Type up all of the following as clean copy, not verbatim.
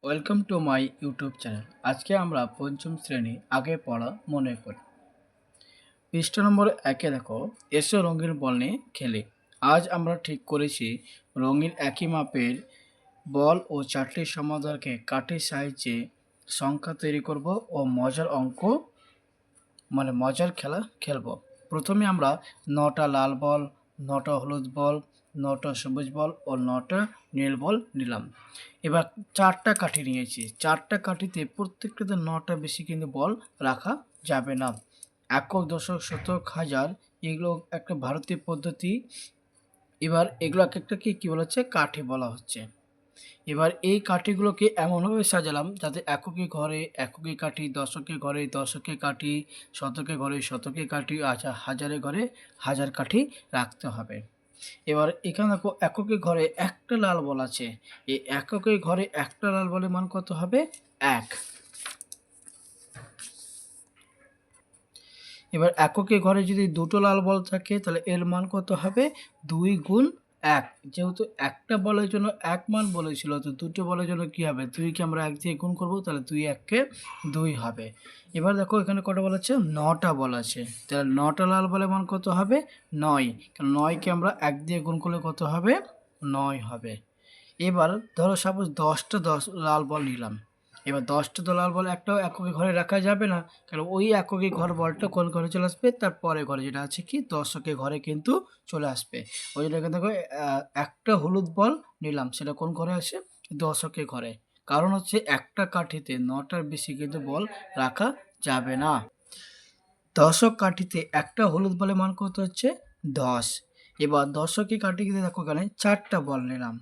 Welcome to my YouTube channel. আজকে আমরা পঞ্চম শ্রেণী আগে পড়া মনে করি। পৃষ্ঠা নম্বর 1-এ দেখো, এসো রঙিন বল নিয়ে খেলি। আজ আমরা ঠিক করেছি রঙিন একই মাপের বল ও চারটি সমাধানকে কাঠের সাহায্যে সংখ্যা তৈরি করব ও মজার অঙ্ক মজার খেলা খেলব। প্রথমে আমরা 9টা লাল বল, 9টা হলুদ বল, 9টা সবুজ বল ও 9টা নীল বল নিলাম। এবার 4টা কাঠি নিয়েছি। 4টা কাঠিতে প্রত্যেকটাতে 9টা বেশি কিন্তু বল রাখা যাবে না। একক, দশক, শতক, হাজার এগুলো একটা ভারতীয় পদ্ধতি। এবার এগুলো এক একটাকে কী বলা হচ্ছে? কাঠি বলা হচ্ছে। এবার এই কাঠিগুলোকে এমনভাবে সাজালাম যাতে এককে ঘরে এককে কাঠি, দশকে ঘরে দশকে কাঠি, শতকে ঘরে শতকে কাঠি, আচ্ছা হাজারে ঘরে হাজার কাঠি রাখতে হবে। এবার এখানে দেখো, এককে ঘরে একটা লাল বল আছে। এই এককে ঘরে একটা লাল বলের মান কত হবে? 1। এবার এককে ঘরে যদি দুটো লাল বল থাকে তাহলে এর মান কত হবে? 2 গুণ 1। যেহেতু একটা বলের জন্য 1 মান বলেছিল, তো দুটো বলের জন্য কী হবে? 2কে আমরা 1 দিয়ে গুণ করবো, তাহলে 2 1-কে 2 হবে। এবার দেখো এখানে কটা বল আছে? 9টা বল আছে। তাহলে 9টা লাল বলের মান কত হবে? 9। কারণ 9কে আমরা 1 দিয়ে গুণ করলে কত হবে? 9 হবে। এবার ধরো সাপোজ 10টা লাল বল নিলাম। এবার 10টা তো লাল বল একটাও এককে ঘরে রাখা যাবে না, কারণ ওই এককে ঘর বলটা কোন ঘরে চলে আসবে? তার পরে ঘরে, যেটা আছে কি দশকে ঘরে কিন্তু চলে আসবে। ওই জন্য এখানে দেখো একটা হলুদ বল নিলাম, সেটা কোন ঘরে আসে? দশকে ঘরে। কারণ হচ্ছে একটা কাঠিতে 9টার বেশি কিন্তু বল রাখা যাবে না। দশক কাঠিতে একটা হলুদ বলের মান কত হচ্ছে? 10। এবার দশকে কাঠিতে দেখো এখানে 4টা বল নিলাম।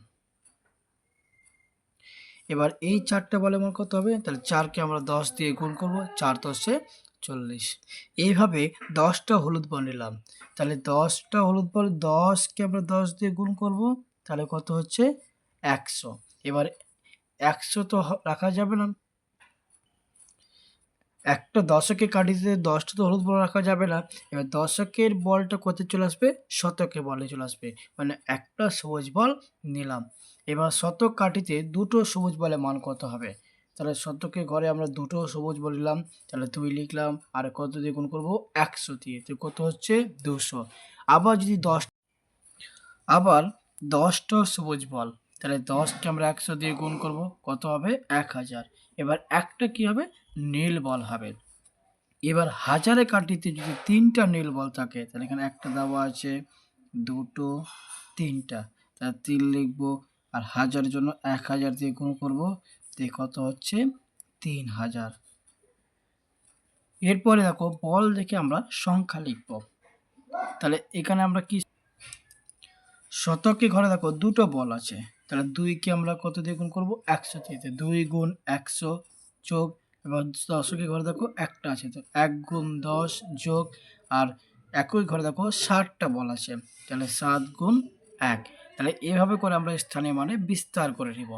এবার এই 4টা বলের মান কত হবে? তাহলে 4কে আমরা 10 দিয়ে গুণ করব, 4 10-এ 40। এইভাবে 10টা হলুদ বল নিলাম। তাহলে 10টা হলুদ বল, 10কে আমরা 10 দিয়ে গুণ করব, তাহলে কত হচ্ছে? 100। এবার 100 তো রাখা যাবে না, একটা দশকে কাঠিতে 10টা তো হলুদ বল রাখা যাবে না। এবার দশকের বলটা কোথায় চলে আসবে? শতকে বলে চলে আসবে, মানে একটা সবুজ বল নিলাম। এবার শতক কাঠিতে দুটো সবুজ বলের মান কত হবে? তাহলে শতকের ঘরে আমরা দুটো সবুজ বল নিলাম, তাহলে 2 লিখলাম, আর কত দিয়ে গুণ করবো? 100 দিয়ে। তো কত হচ্ছে? 200। আবার যদি 10টা সবুজ বল, তাহলে 10কে আমরা 100 দিয়ে গুণ করব, কত হবে? 1000। এবার একটা কি হবে? নীল বল হবে। এবার হাজারে কাঠিতে যদি 3টা নীল বল থাকে, তাহলে এখানে একটা দেওয়া আছে, দুটো, 3টা, তাহলে 3 লিখবো, আর হাজারের জন্য 1000 দিয়ে গুণ করবো, দিয়ে কত হচ্ছে? 3000। এরপরে দেখো বল দেখে আমরা সংখ্যা লিখব। তাহলে এখানে আমরা কি, শতকে ঘরে দেখো দুটো বল আছে, তাহলে 2কে আমরা কত দিয়ে গুণ করবো? 100 দিয়ে। 2 গুণ 100 যোগ, এবার দশকে ঘরে দেখো একটা আছে, তো 1 গুণ 10 যোগ, আর একই ঘরে দেখো 60টা বল আছে, তাহলে 7 গুণ 1। তাহলে এভাবে করে আমরা স্থানীয় মানে বিস্তার করে নিব।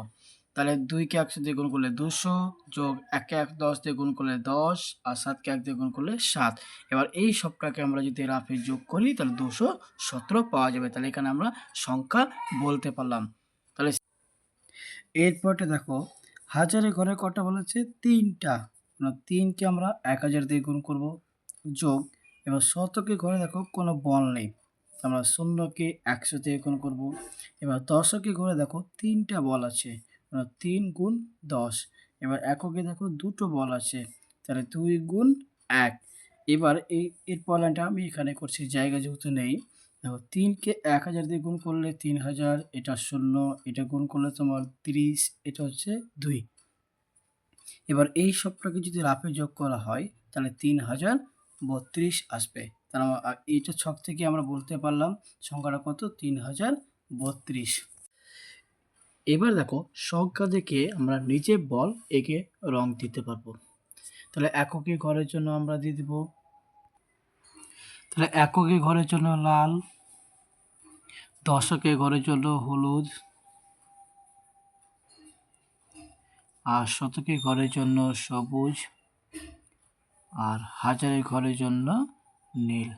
তাহলে 2কে 100 দিয়ে গুণ করলে 200, যোগ 1কে 10 দিয়ে গুণ করলে 10, আর 7কে 1 দিয়ে গুণ করলে 7। এবার এই সবটাকে আমরা যদি রাফে যোগ করি তাহলে 217 পাওয়া যাবে। তাহলে এখানে আমরা সংখ্যা বলতে পারলাম। তাহলে এরপরটা দেখো, হাজারে ঘরে কটা বলেছে? 3টা। 3কে আমরা 1000 দিয়ে গুণ করব, যোগ, এবার শতকে ঘরে দেখো কোনো বল নেই, আমরা শূন্যকে 100 দিয়ে গুণ করব। এবার দশকে ঘরে দেখো 3টা বল আছে, 3 গুণ 10। এবার এককে দেখো দুটো বল আছে, তাহলে 2 গুণ 1। এবার এরপর লাইনটা আমি এখানে করছি, জায়গা যেহেতু নেই। দেখো 3কে 1000 দিয়ে গুণ করলে 3000, এটা 0, এটা গুণ করলে তোমার 30, এটা হচ্ছে 2। এবার এই সবটাকে যদি রাফে যোগ করা হয় তাহলে 3032 আসবে। তাহলে এইটা ছক থেকে আমরা বলতে পারলাম সংখ্যাটা কত? 3032। এবার দেখো সংখ্যা দেখে আমরা নিজে বল এঁকে রং দিতে পারবো। তাহলে এককে ঘরের জন্য আমরা দিয়ে দিব, তাহলে এককে ঘরের জন্য লাল, দশকে ঘরের জন্য হলুদ, আর শতকে ঘরের জন্য সবুজ, আর হাজারের ঘরের জন্য নীল।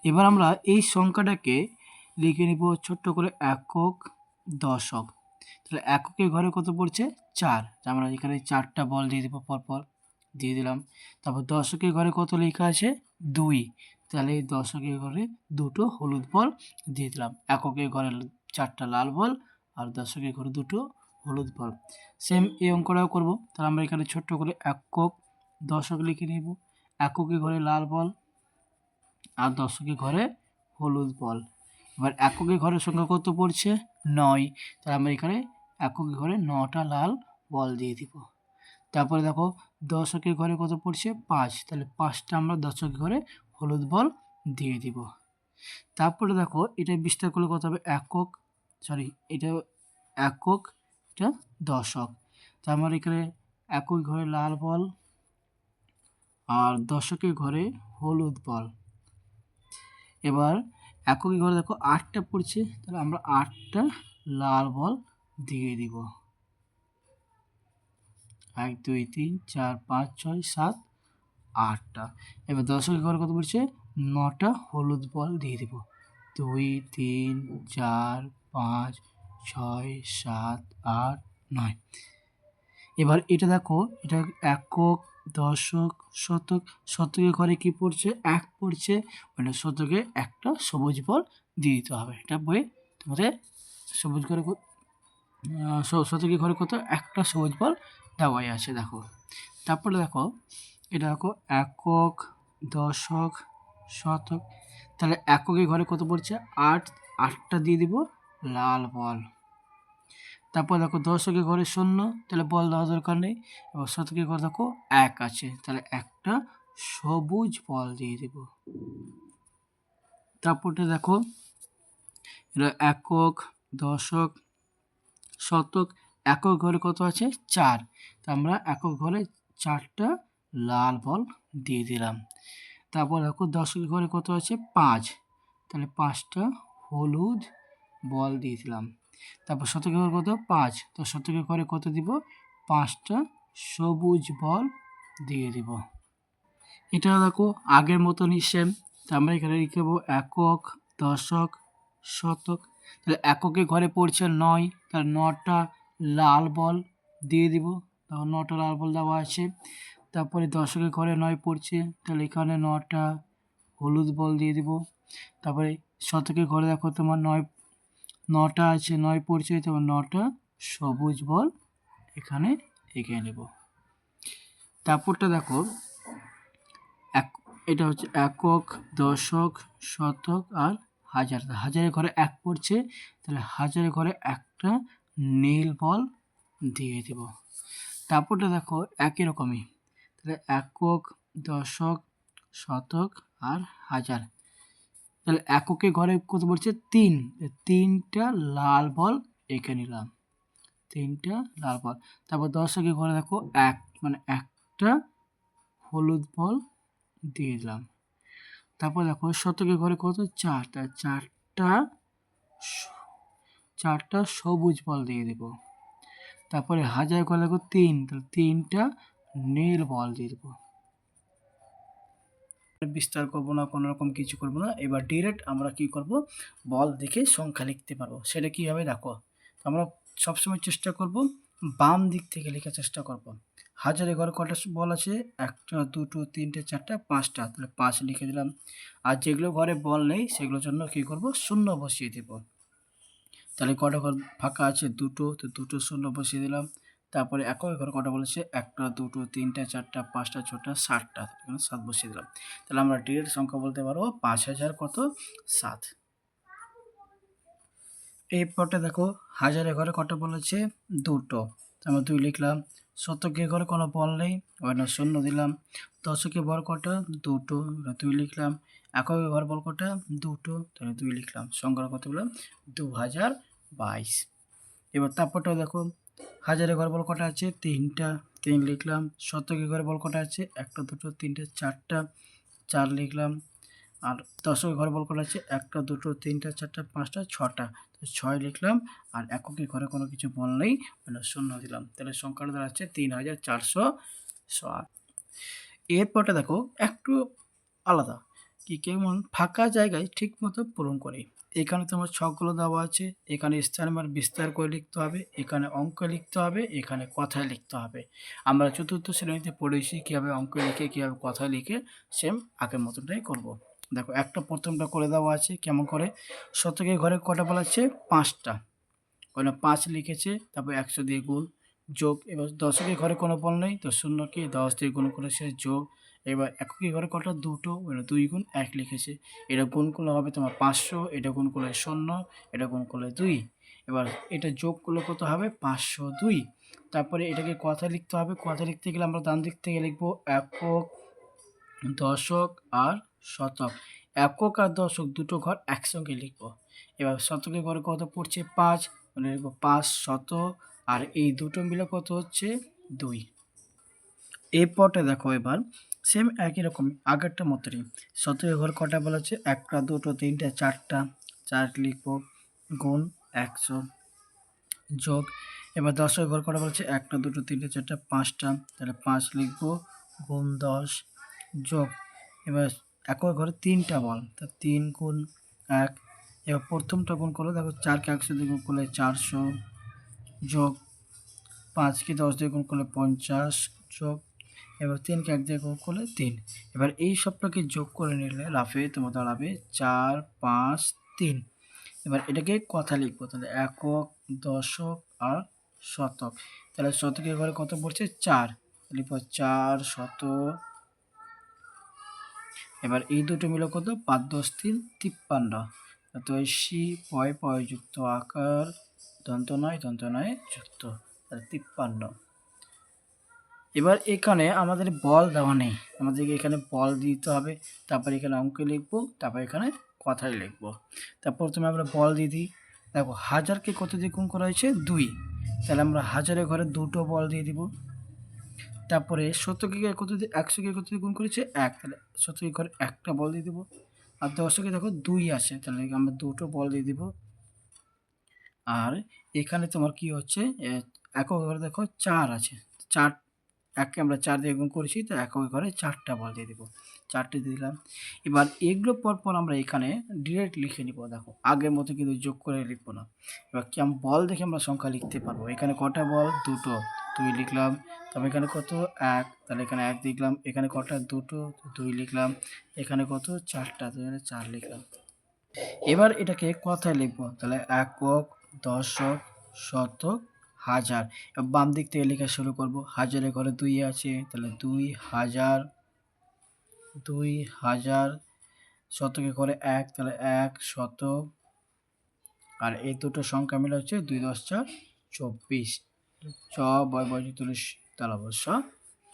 এবার আমরা এই সংখ্যাটাকে লিখে নিব ছোট্ট করে, একক, দশক। তাহলে এককের ঘরে কত পড়ছে 4, আমরা এখানে 4টা বল দিয়ে দিব, পরপর দিয়ে দিলাম। তারপর দশকের ঘরে কত লেখা আছে 2, তাহলে এই দশকের ঘরে 2টো হলুদ বল দিয়ে দিলাম। এককের ঘরে 4টা লাল বল আর দশকের ঘরে 2টো হলুদ বল। সেম এই অঙ্কটাও করব। তাহলে আমরা এখানে ছোট্ট করে একক দশক লিখে নিব। এককের ঘরে লাল বল আর দশকের ঘরে হলুদ বল। এবার এককের ঘরের সংখ্যা কত পড়ছে 9, তাহলে আমরা এখানে এককের ঘরে 9টা লাল বল দিয়ে দিব। তারপরে দেখো দশকের ঘরে কত পড়ছে 5, তাহলে 5টা আমরা দশকের ঘরে হলুদ বল দিয়ে দিব। তারপরে দেখো এটা বিস্তার করলে কত হবে এটা একক, এটা দশক। তার মানে এখানে একক ঘরে লাল বল আর দশকের ঘরে হলুদ বল। এবার এককের ঘরে দেখো 8টা পড়ছে, তাহলে আমরা 8টা লাল বল দিয়ে দিব। 1 2 3 4 5 6 7 8টা। এবার দশকের ঘরে কত পড়ছে 9টা হলুদ বল দিয়ে দিব। 2 3 4 5 6 7 8 9। এবার এটা দেখো, এটা একক দশক শতক। শতকের ঘরে কি পড়ছে 1 পড়ছে, মানে শতকে একটা সবুজ বল দিয়ে দিতে হবে। এটা বই তোমাদের সবুজ ঘরে শতকের ঘরে কত একটা সবুজ বল দেওয়াই আছে দেখো। তারপরে দেখো এটা দেখো একক দশক শতক, তাহলে এককের ঘরে কত পড়ছে 8, 8টা দিয়ে দিব লাল বল। তারপর দেখো দশকের ঘরে 0, তাহলে বল দেওয়ার দরকার নেই। এবার শতকের ঘরে দেখো 1 আছে, তাহলে একটা সবুজ বল দিয়ে দেব। তারপরটা দেখো এটা একক দশক শতক। একক ঘরে কত আছে 4, তা আমরা একক ঘরে 4টা লাল বল দিয়ে দিলাম। তারপর দেখো দশকের ঘরে কত আছে 5, তাহলে 5টা হলুদ বল দিয়ে দিলাম। তারপর শতকের ঘরে কত 5, তো শতকের ঘরে কত দিব 5টা সবুজ বল দিয়ে দিব। এটা দেখো আগের মতনই সেম। তা আমরা এখানে লিখব একক দশক শতক। তাহলে এককের ঘরে পড়ছে 9, তাহলে 9টা লাল বল দিয়ে দিব। তখন 9টা লাল বল দেওয়া আছে। তারপরে দশকের ঘরে 9 পড়ছে, তাহলে এখানে 9টা হলুদ বল দিয়ে দিব। তারপরে শতকের ঘরে দেখো তোমার 9টা আছে, 9 পড়ছে, তোমার 9টা সবুজ বল এখানে এঁকে নেব। তারপরটা দেখো এটা হচ্ছে একক দশক শতক আর হাজার। হাজারের ঘরে 1 পড়ছে, তাহলে হাজারের ঘরে একটা নীল বল দিয়ে দেব। তারপরটা দেখো একই রকমই, তাহলে একক দশক শতক আর হাজার। তাহলে এককের ঘরে কত পড়ছে 3, 3টা লাল বল এঁকে নিলাম, 3টা লাল বল। তারপর দশকের ঘরে দেখো 1, মানে একটা হলুদ বল দিয়ে দিলাম। তারপর দেখো শতকের ঘরে কত 4, তার 4টা সবুজ বল দিয়ে দেব। তারপরে হাজার ঘরে দেখো 3, তাহলে 3টা নীল বল দিয়ে দেবো। বিস্তার করবো না, কোনো রকম কিছু করবো না। এবার ডিরেক্ট আমরা কি করব, বল দেখে সংখ্যা লিখতে পারবো। সেটা কীভাবে দেখো, আমরা সবসময় চেষ্টা করব বাম দিক থেকে লেখার চেষ্টা করব। হাজারের ঘরে কটা বল আছে 1টা 2টো 3টে 4টা 5টা, তাহলে 5 লিখে দিলাম। আর যেগুলো ঘরে বল নেই সেগুলোর জন্য কি করব 0 বসিয়ে দেব। তাহলে কটা ঘর ফাঁকা আছে 2টো, তো 2টো 0 বসিয়ে দিলাম। তারপরে একক ঘরে কটা বলেছে 1টা 2টো 3টা 4টা 5টা 6টা 7টা, এখানে 7 বসিয়ে দিলাম। তাহলে আমরা ডিরেক্ট সংখ্যা বলতে পারবো 5000 কত 7। এরপরটা দেখো হাজারের ঘরে কটা বলেছে 2টো, আমরা 2 লিখলাম। শতকের ঘরে কোনো বল নেই, ওখানে 0 দিলাম। দশকের ঘর কটা 2টো, 2 লিখলাম। এককের ঘর বল কটা 2টো, তাহলে 2 লিখলাম। সংখ্যা কত বললাম 2022। এবার তারপরটাও দেখো হাজারের ঘর বল কটা আছে 3টা, 3 লিখলাম। শতকের ঘরে বল কটা আছে 1টা 2টো 3টে 4টা, 4 লিখলাম। আর দশকের ঘরে বল কটা আছে 1টা 2টো 3টা 4টা 5টা 6টা, 6 লিখলাম। আর এককের ঘরে কোনো কিছু বল নেই, মানে 0 দিলাম। তাহলে সংখ্যাটা দাঁড়াচ্ছে 3408। এরপরটা দেখো একটু আলাদা, কি কেমন ফাঁকা জায়গায় ঠিক মতো পূরণ করি। এখানে তোমার ছকগুলো দেওয়া আছে, এখানে স্থানের মান বিস্তার করে লিখতে হবে, এখানে অঙ্ক লিখতে হবে, এখানে কথায় লিখতে হবে। আমরা চতুর্থ শ্রেণীতে পড়েছি কীভাবে অঙ্ক লিখে কীভাবে কথায় লিখে সেম আগের মতনটাই করব। দেখো একটা প্রথমটা করে দেওয়া আছে কেমন করে, শতকের ঘরে কটা বলা আছে 5টা, ওখানে 5 লিখেছে, তারপর 100 দিয়ে গুণ, যোগ। এবার দশকের ঘরে কোনো বল নেই, তো শূন্যকে 10 দিয়ে গুণ করেছে, যোগ। এবার এককের ঘরে কটা, দুটো, ওখানে 2 গুণ 1 লিখেছে। এটা গুণ করলে হবে তোমার 500, এটা গুণ করলে 0, এটা গুণ করলে 2। এবার এটা যোগ করলে কত হবে 502। তারপরে এটাকে কথা লিখতে হবে, কথা লিখতে গেলে আমরা ডান দিক থেকে লিখবো একক, দশক আর শতক। একক আর দশক দুটো ঘর একসঙ্গে লিখব। এবার শতকের ঘরে কত পড়ছে 5, মানে লিখবো 500, আর এই দুটো মিলে কত হচ্ছে 2। এই পটে দেখো এবার সেম একই রকম আগেরটা মতনই, শতকের ঘর কটা বলা হচ্ছে 1টা, 2টো, 3টে, 4টা, 4 লিখবো, গুণ 100, যোগ। এবার দশের ঘর কটা বলছে 1টা, 2টো, 3টে, 4টা, 5টা, তাহলে 5 লিখবো, গুণ 10, যোগ। এবার একক ঘরে 3টা বল, তা 3 গুণ 1। এবার প্রথমটা গুণ করো, দেখো 4কে 100 দিয়ে গুণ করলে 400, যোগ 5কে 10 দিয়ে গুণ করলে 50, যোগ। এবার 3কে 1 দিয়ে গুণ করলে 3। এবার এই সবটাকে যোগ করে নিলে রাফে তোমার দাঁড়াবে 4, 5, 3। এবার এটাকে কথা লিখবো, তাহলে একক, দশক আর শতক। তাহলে শতকের ঘরে কত পড়ছে 4, লিখবো 400। এবার এই দুটো মিলে কত 5 10 3 53। তো সি পয় পয় যুক্ত আকার দন্ত নয় যুক্ত, তাহলে 53। এবার এখানে আমাদের বল দেওয়া নেই, আমাদেরকে এখানে বল দিতে হবে, তারপর এখানে অঙ্কে লিখবো, তারপর এখানে কথায় লিখবো। তা প্রথমে আমরা বল দিয়ে দিই। দেখো হাজারকে কত দিয়ে গুণ করা হয়েছে 2, তাহলে আমরা হাজারের ঘরে দুটো বল দিয়ে দিব। তারপরে শতকে কত দিয়ে 100কে কত দিয়ে গুণ করেছে 1, তাহলে শতকের ঘরে একটা বল দিয়ে দেবো। আর দশকে দেখো 2 আছে, তাহলে আমরা দুটো বল দিয়ে দিব। আর এখানে তোমার কি হচ্ছে একক ঘরে দেখো 4 আছে, 4 এককে আমরা 4 দিয়ে গুণ করেছি, তো একক ঘরে 4টা বল দিয়ে দিব, 4টে দিয়ে দিলাম। এবার এগুলো পর আমরা এখানে ডিরেক্ট লিখে নিব। দেখো আগের মতো কিন্তু যোগ করে লিখবো না, এবার কেমন বল দেখে আমরা সংখ্যা লিখতে পারবো। এখানে কটা বল, দুটো, 2 লিখলাম। তবে এখানে কত 1, তাহলে এখানে 1 লিখলাম। এখানে কটা, দুটো, 2 লিখলাম। এখানে কত 4টা, তো এখানে 4 লিখলাম। এবার এটাকে কথায় লিখবো, তাহলে একক, দশক, শতক, হাজার। বাম দিক থেকে লেখা শুরু করব। হাজারের ঘরে 2 আছে, তাহলে 2000, 2000। শতকের ঘরে 1, তাহলে 1 শতক। আর এই দুটো সংখ্যা মিলে হচ্ছে 2 10 4 24। চ বয় বয় তুলিশ তালা বর্ষ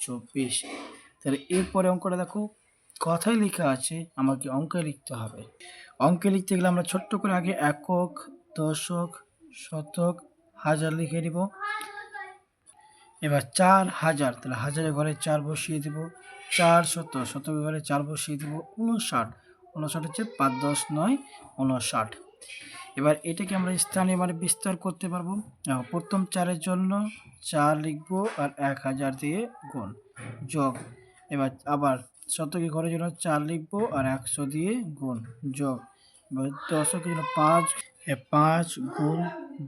24। তাহলে এরপরে অঙ্কটা দেখো কথায় লেখা আছে, আমাকে অঙ্কে লিখতে হবে। অঙ্কে লিখতে গেলে আমরা ছোট্ট করে আগে একক, দশক, শতক, হাজার লিখে নিব। এবার 4000, তাহলে হাজারের ঘরে 4 বসিয়ে দিব। 400, শতকের ঘরে 4 বসিয়ে দিব। 59, 59 হচ্ছে 5 10 9 59। এবার এটাকে আমরা স্থানীয় মানে বিস্তার করতে পারবো। প্রথম 4-এর জন্য 4 লিখবো আর 1000 দিয়ে গুণ, যোগ। এবার আবার শতকের ঘরের জন্য 4 লিখবো আর 100 দিয়ে গুণ, যোগ। এবার দশকের জন্য 5 গুণ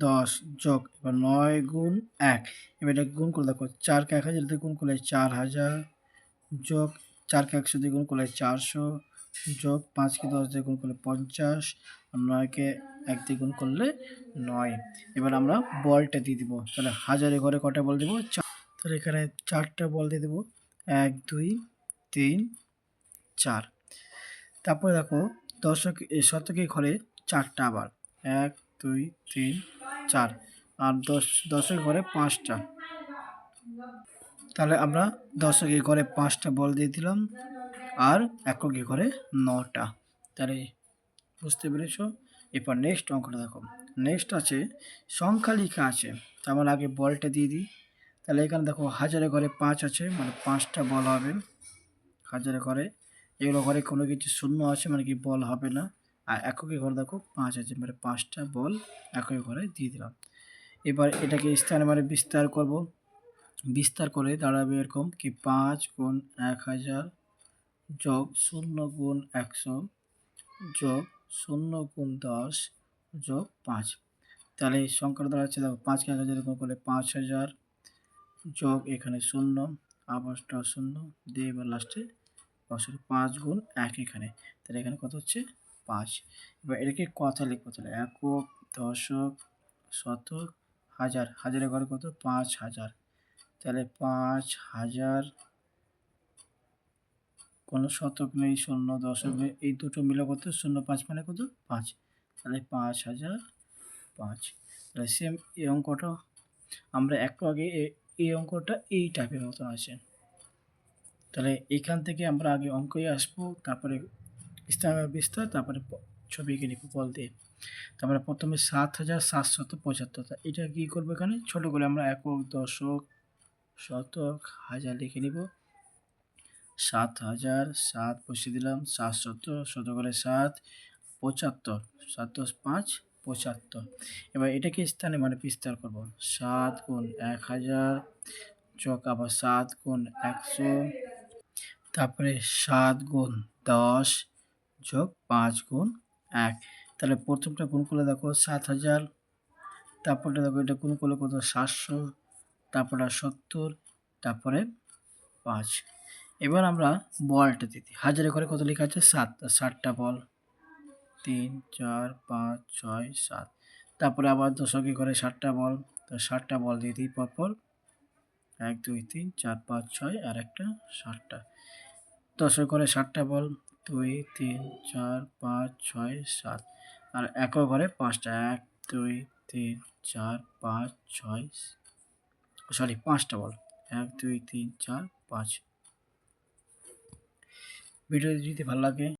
10, যোগ। এবার 9 গুণ 1। এবার এটা গুণ করে দেখো, 4কে 1000 দিয়ে গুণ করলে 4000, যোগ। 4কে 100 দিয়ে গুণ করলে 400, যোগ। 5কে 10 দিয়ে গুণ করলে 50, আর 9কে 1 দিয়ে গুণ করলে 9। এবার আমরা বলটা দিয়ে দিব, তাহলে হাজারের ঘরে কটা বল দেবো 4, তাহলে এখানে 4টা বল দিয়ে দেবো, 1 2 3 4। তারপরে দেখো শতকের ঘরে 4টা আবার, 1 2 3 4। আর দশের ঘরে 5টা, তাহলে আমরা দশকের ঘরে 5টা বল দিয়ে দিলাম। আর এককের ঘরে 9টা। তাহলে বুঝতে পেরেছো। এরপর নেক্সট অঙ্কটা দেখো, নেক্সট আছে সংখ্যা লেখা আছে, তো আমরা আগে বলটা দিয়ে দিই। তাহলে এখানে দেখো হাজারের ঘরে 5 আছে, মানে 5টা বল হবে হাজারের ঘরে। এগুলো ঘরে কোনো কিছু শূন্য আছে, মানে কি বল হবে না। আর এককের ঘরে দেখো 5 আছে, মানে 5টা বল এককের ঘরে দিয়ে দিলাম। এবার এটাকে স্থানে মানে বিস্তার করব, বিস্তার করে দাঁড়াবে এরকম কি 5 গুণ 1000, যোগ 0 গুণ 100, যোগ 0 গুণ 10 যোগ 5, তাহলে এই সংখ্যাটা দাঁড়াচ্ছে, দেখো 5কে 1000 গুণ করলে 5000 যোগ এখানে 0 আবারটা 0 দিয়ে এবার লাস্টে 5 গুণ 1 এখানে, তাহলে এখানে কত হচ্ছে 5। এবার এটাকে কথা লিখবো, তাহলে একক, দশক, শতক, হাজার, হাজারের ঘরে কত 5000, তাহলে 5000, কোনো শতক নেই, শূন্য দশক নেই, এই দুটো মিলে কত 0 5 মানে কত 5, তাহলে 5005। তাহলে সেম এই অঙ্কটা আমরা একটু আগে এই অঙ্কটা এই টাইপের মতন আছে। তাহলে এখান থেকে আমরা আগে অঙ্কই আসবো, তারপরে বিস্তার, তারপরে ছবি এঁকে নিব বল দিয়ে। তারপরে প্রথমে 7775, এটা কী করবো, এখানে ছোট করে আমরা একক, দশক, শতক, হাজার লিখে নিব। 7000, 7 বসিয়ে দিলাম, 700, শত করে 7, 75, 7 10 5, 75। এবার এটাকে স্থানে মানে বিস্তার করব, 7 গুণ 1000 যোগ আবার 7 গুণ 100, তারপরে 7 গুণ 10 যোগ 5 গুণ 1। তাহলে প্রথমটা গুণ করলে দেখো 7000, তারপরটা দেখো এটা গুণ করলে কত 700, তারপরে 70, তারপরে 5। এবার আমরা বলটা দিই, হাজারের ঘরে কত লেখা আছে 7, 7টা বল, 3 4 5 6 7। তারপরে আবার দশকের ঘরে 7টা বল, তো 7টা বল দিয়ে দিই পরপর, 1 2 3 4 5 6 আর একটা 7টা। দশের ঘরে 7টা বল, 2 3 4 5 6 7, আর একক ঘরে 5টা, 1 2 3 4 5 6, সরি 5টা বল, 1 2 3 4 5। ভিডিও যদি ভালো লাগে